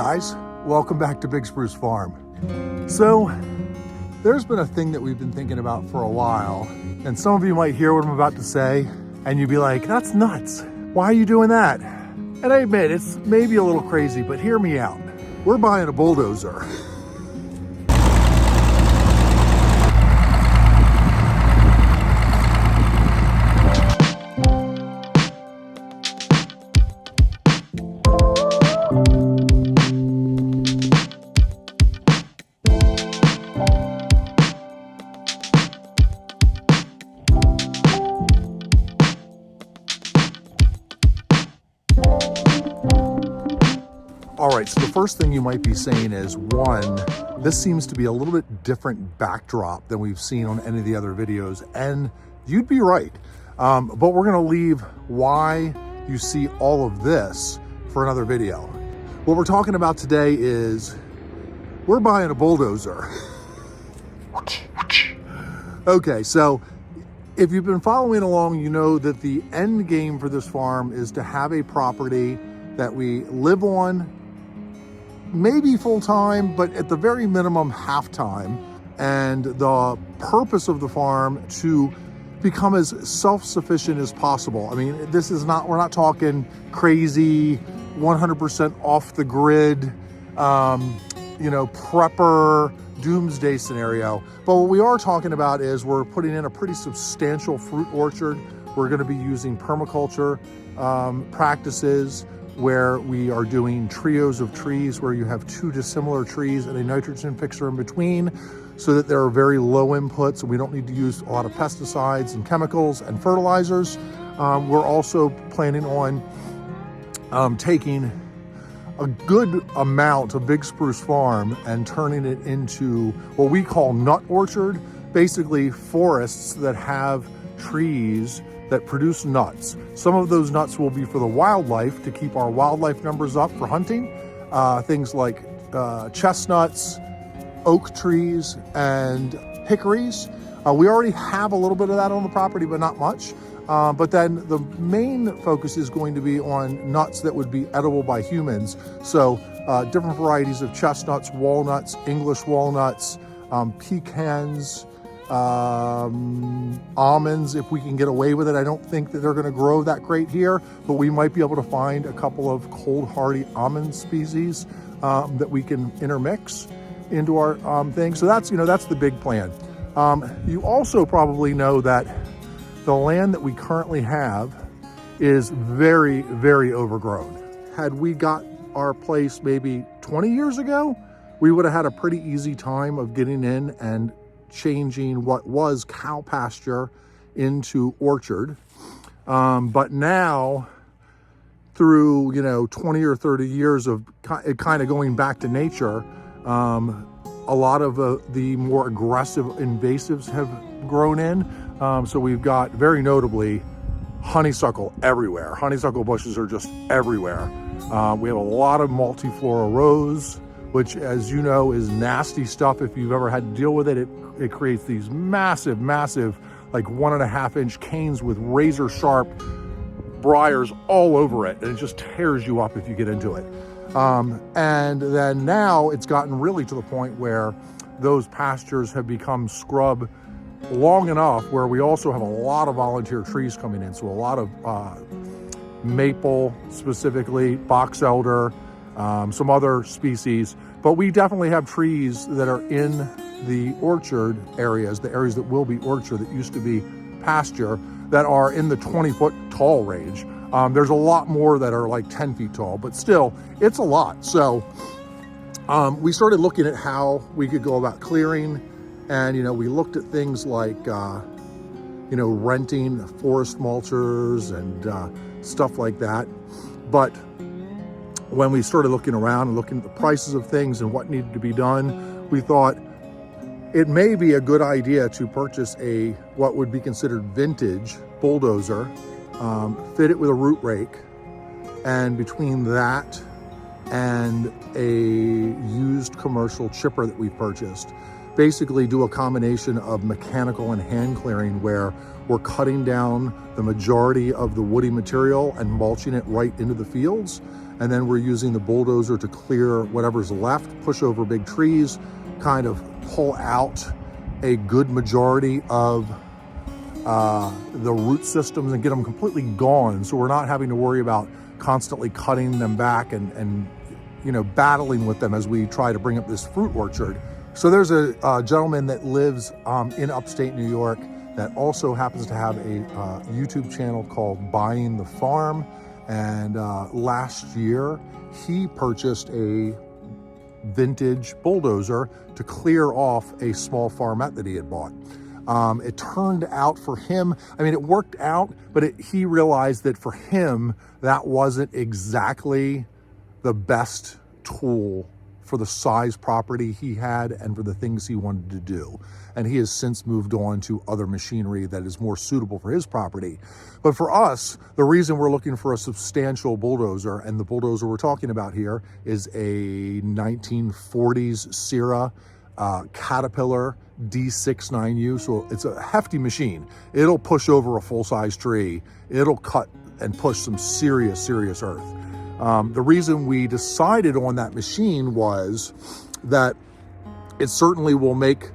guys, welcome back to Big Spruce Farm. So there's been a thing that we've been thinking about for a while, and some of you might hear what I'm about to say and you'd be like, that's nuts. Why are you doing that? And I admit it's maybe a little crazy, but hear me out. We're buying a bulldozer. All right, so the first thing you might be saying is, one, this seems to be a little bit different backdrop than we've seen on any of the other videos, and you'd be right. But we're gonna leave why you see all of this for another video. What we're talking about today is we're buying a bulldozer. Okay, so if you've been following along, you know that the end game for this farm is to have a property that we live on, maybe full-time, but at the very minimum half-time. And the purpose of the farm to become as self-sufficient as possible. I mean, this is not, we're not talking crazy, 100% off the grid, prepper, doomsday scenario. But what we are talking about is we're putting in a pretty substantial fruit orchard. We're gonna be using permaculture practices, where we are doing trios of trees where you have two dissimilar trees and a nitrogen fixer in between, so that there are very low inputs and we don't need to use a lot of pesticides and chemicals and fertilizers. We're also planning on taking a good amount of Big Spruce Farm and turning it into what we call nut orchard, basically forests that have trees that produce nuts. Some of those nuts will be for the wildlife, to keep our wildlife numbers up for hunting. Things like chestnuts, oak trees, and hickories. We already have a little bit of that on the property, but not much. But then the main focus is going to be on nuts that would be edible by humans. So different varieties of chestnuts, walnuts, English walnuts, pecans, almonds, if we can get away with it. I don't think that they're going to grow that great here, but we might be able to find a couple of cold hardy almond species that we can intermix into our thing. So that's the big plan. You also probably know that the land that we currently have is very, very overgrown. Had we got our place maybe 20 years ago, we would have had a pretty easy time of getting in and changing what was cow pasture into orchard. But now, through 20 or 30 years of kind of going back to nature, a lot of the more aggressive invasives have grown in. So we've got, very notably, honeysuckle everywhere. Honeysuckle bushes are just everywhere. We have a lot of multiflora rose, which, as you know, is nasty stuff. If you've ever had to deal with it, it creates these massive, like 1.5 inch canes with razor sharp briars all over it. And it just tears you up if you get into it. And then now it's gotten really to the point where those pastures have become scrub long enough where we also have a lot of volunteer trees coming in. So a lot of maple, specifically, box elder, some other species. But we definitely have trees that are in the orchard areas, the areas that will be orchard that used to be pasture, that are in the 20-foot tall range. There's a lot more that are like 10 feet tall, but still, it's a lot. So we started looking at how we could go about clearing, and we looked at things like renting forest mulchers and stuff like that. But when we started looking around and looking at the prices of things and what needed to be done, we thought it may be a good idea to purchase what would be considered vintage bulldozer, fit it with a root rake, and between that and a used commercial chipper that we purchased, basically do a combination of mechanical and hand clearing, where we're cutting down the majority of the woody material and mulching it right into the fields. and then we're using the bulldozer to clear whatever's left, push over big trees, kind of pull out a good majority of the root systems and get them completely gone, so we're not having to worry about constantly cutting them back and battling with them as we try to bring up this fruit orchard. So there's a gentleman that lives in upstate New York that also happens to have a YouTube channel called Buying the Farm, and last year he purchased a vintage bulldozer to clear off a small farmette that he had bought. It turned out for him, I mean, it worked out, but he realized that for him, that wasn't exactly the best tool for the size property he had and for the things he wanted to do. And he has since moved on to other machinery that is more suitable for his property. But for us, the reason we're looking for a substantial bulldozer, and the bulldozer we're talking about here is a 1940s Sierra Caterpillar D69U. So it's a hefty machine. It'll push over a full-size tree. It'll cut and push some serious earth. The reason we decided on that machine was that it certainly will make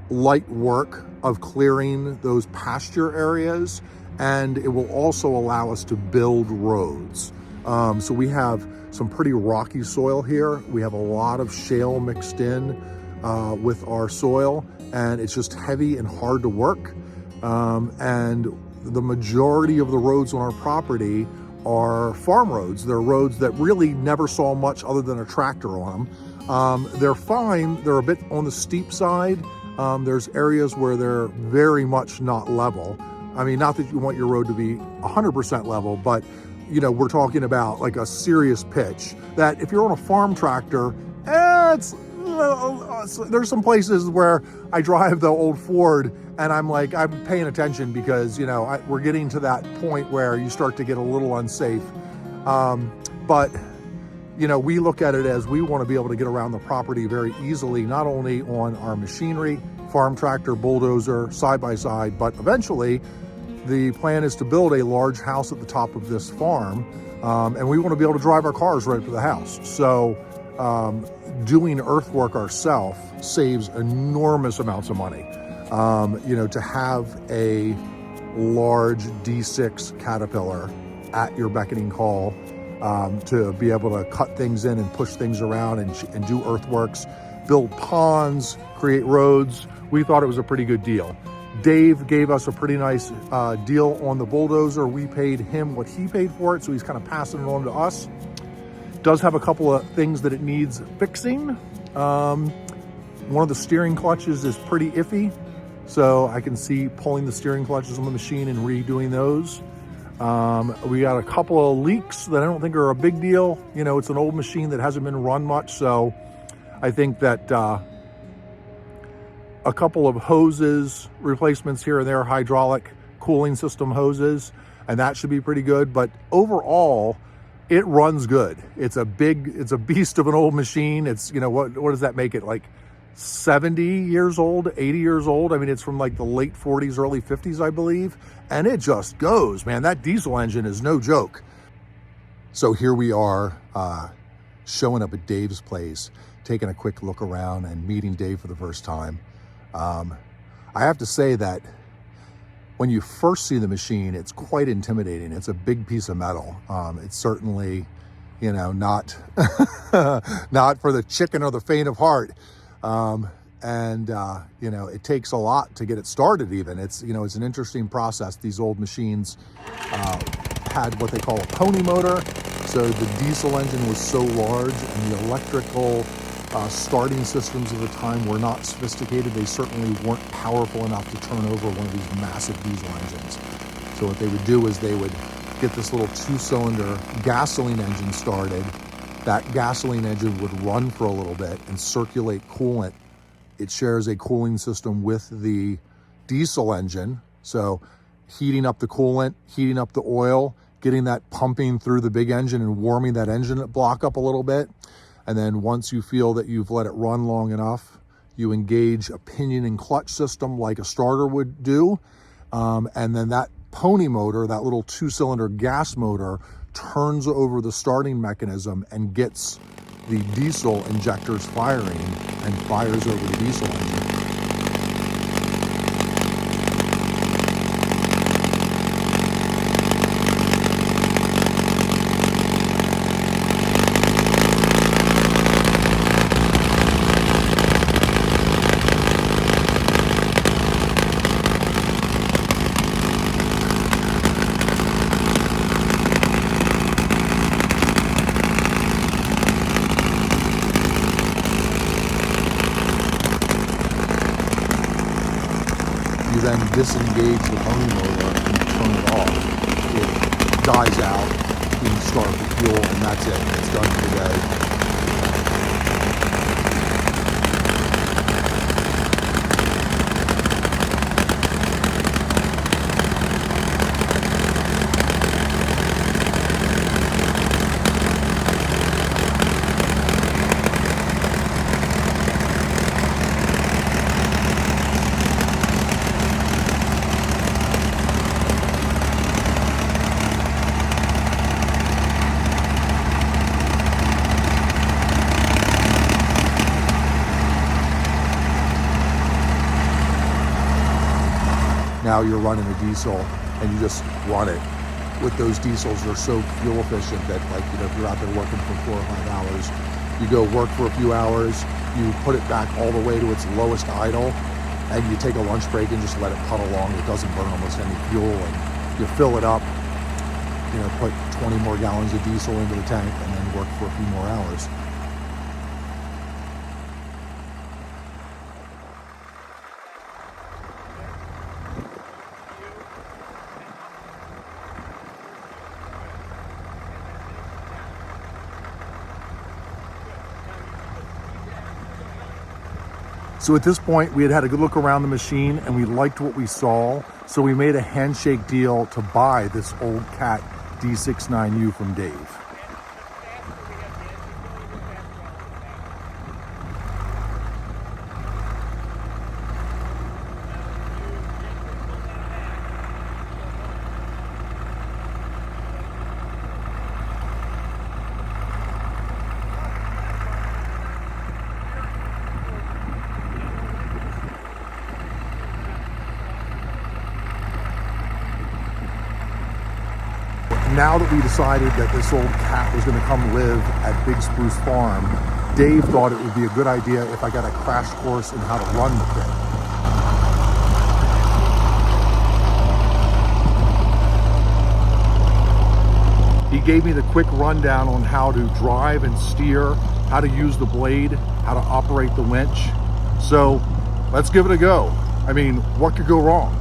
light work of clearing those pasture areas, and it will also allow us to build roads. So we have some pretty rocky soil here. We have a lot of shale mixed in with our soil, and it's just heavy and hard to work. And the majority of the roads on our property are farm roads. They're roads that really never saw much other than a tractor on them. They're fine. They're a bit on the steep side. There's areas where they're very much not level. I mean, not that you want your road to be 100% level, but we're talking about like a serious pitch that if you're on a farm tractor, there's some places where I drive the old Ford and I'm paying attention because, we're getting to that point where you start to get a little unsafe. But we look at it as we want to be able to get around the property very easily, not only on our machinery, farm tractor, bulldozer, side by side, but eventually the plan is to build a large house at the top of this farm. And we want to be able to drive our cars right up to the house. So doing earthwork ourselves saves enormous amounts of money. To have a large D6 Caterpillar at your beckoning call, to be able to cut things in and push things around and do earthworks, build ponds, create roads. We thought it was a pretty good deal. Dave gave us a pretty nice deal on the bulldozer. We paid him what he paid for it, so he's kind of passing it on to us. Does have a couple of things that it needs fixing. One of the steering clutches is pretty iffy, so I can see pulling the steering clutches on the machine and redoing those. We got a couple of leaks that I don't think are a big deal. It's an old machine that hasn't been run much, so I think that a couple of hoses, replacements here and there, hydraulic cooling system hoses, and that should be pretty good. But overall, it runs good. It's a beast of an old machine. It's, what does that make it, like 70 years old, 80 years old? I mean, it's from like the late 40s, early 50s, I believe. And it just goes, man. That diesel engine is no joke. So here we are showing up at Dave's place, taking a quick look around and meeting Dave for the first time. I have to say that when you first see the machine, it's quite intimidating. It's a big piece of metal. It's certainly, not not for the chicken or the faint of heart. It takes a lot to get it started even. It's an interesting process. These old machines had what they call a pony motor. So the diesel engine was so large, and the electrical starting systems of the time were not sophisticated. They certainly weren't powerful enough to turn over one of these massive diesel engines. So what they would do is they would get this little 2-cylinder gasoline engine started. That gasoline engine would run for a little bit and circulate coolant. It shares a cooling system with the diesel engine. So heating up the coolant, heating up the oil, getting that pumping through the big engine and warming that engine block up a little bit. And then once you feel that you've let it run long enough, you engage a pinion and clutch system like a starter would do. And then that pony motor, that little 2-cylinder gas motor, turns over the starting mechanism and gets the diesel injectors firing and fires over the diesel engine. You then disengage the pony motor and turn it off. It dies out, you can start the fuel, and that's it. It's done for the day. Now you're running a diesel and you just run it. With those diesels, they're so fuel efficient that, like, you know, if you're out there working for 4 or 5 hours, you go work for a few hours, you put it back all the way to its lowest idle, and you take a lunch break and just let it putt along. It doesn't burn almost any fuel, and you fill it up, you know, put 20 more gallons of diesel into the tank and then work for a few more hours. So at this point, we had a good look around the machine and we liked what we saw. So we made a handshake deal to buy this old Cat D69U from Dave. Now that we decided that this old cat was going to come live at Big Spruce Farm, Dave thought it would be a good idea if I got a crash course in how to run the thing. He gave me the quick rundown on how to drive and steer, how to use the blade, how to operate the winch. So let's give it a go. I mean, what could go wrong?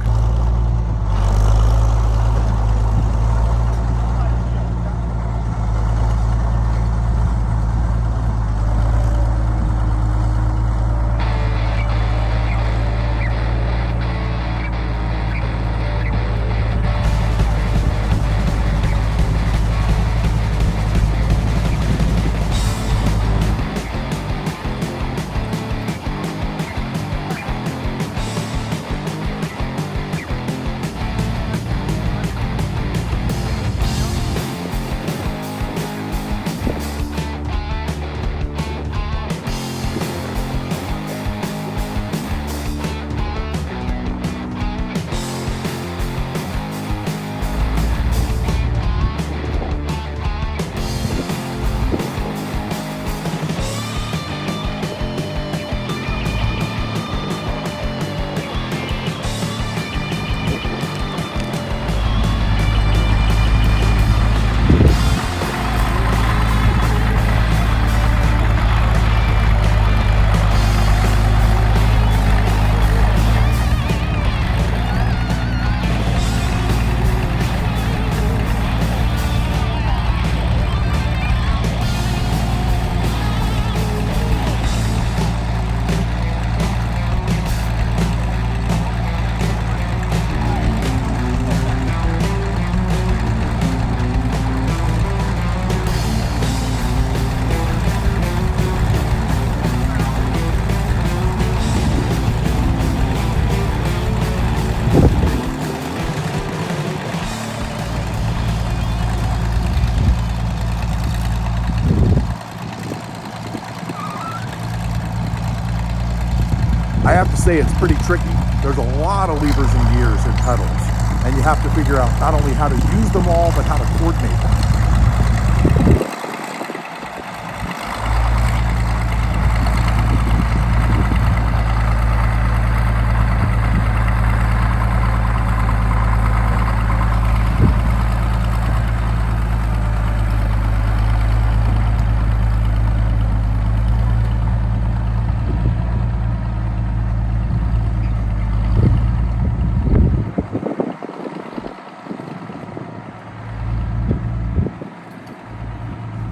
I have to say it's pretty tricky. There's a lot of levers and gears and pedals, and you have to figure out not only how to use them all, but how to coordinate them.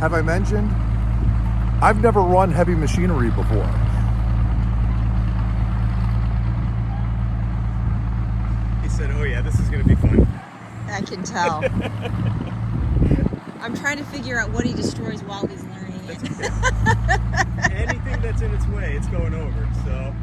Have I mentioned, I've never run heavy machinery before. He said, oh yeah, this is going to be fun. I can tell. I'm trying to figure out what he destroys while he's learning it. Okay. Anything that's in its way, it's going over, so...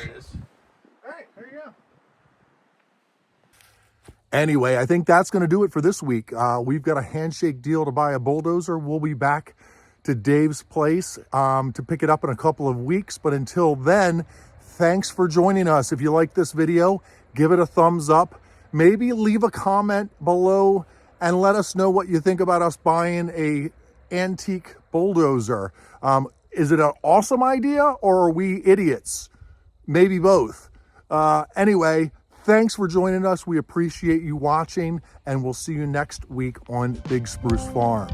it is. All right, there you go. Anyway, I think that's going to do it for this week. We've got a handshake deal to buy a bulldozer. We'll be back to Dave's place to pick it up in a couple of weeks. But until then, thanks for joining us. If you like this video, give it a thumbs up. Maybe leave a comment below and let us know what you think about us buying a antique bulldozer. Is it an awesome idea or are we idiots? Maybe both. Anyway, thanks for joining us. We appreciate you watching, and we'll see you next week on Big Spruce Farm.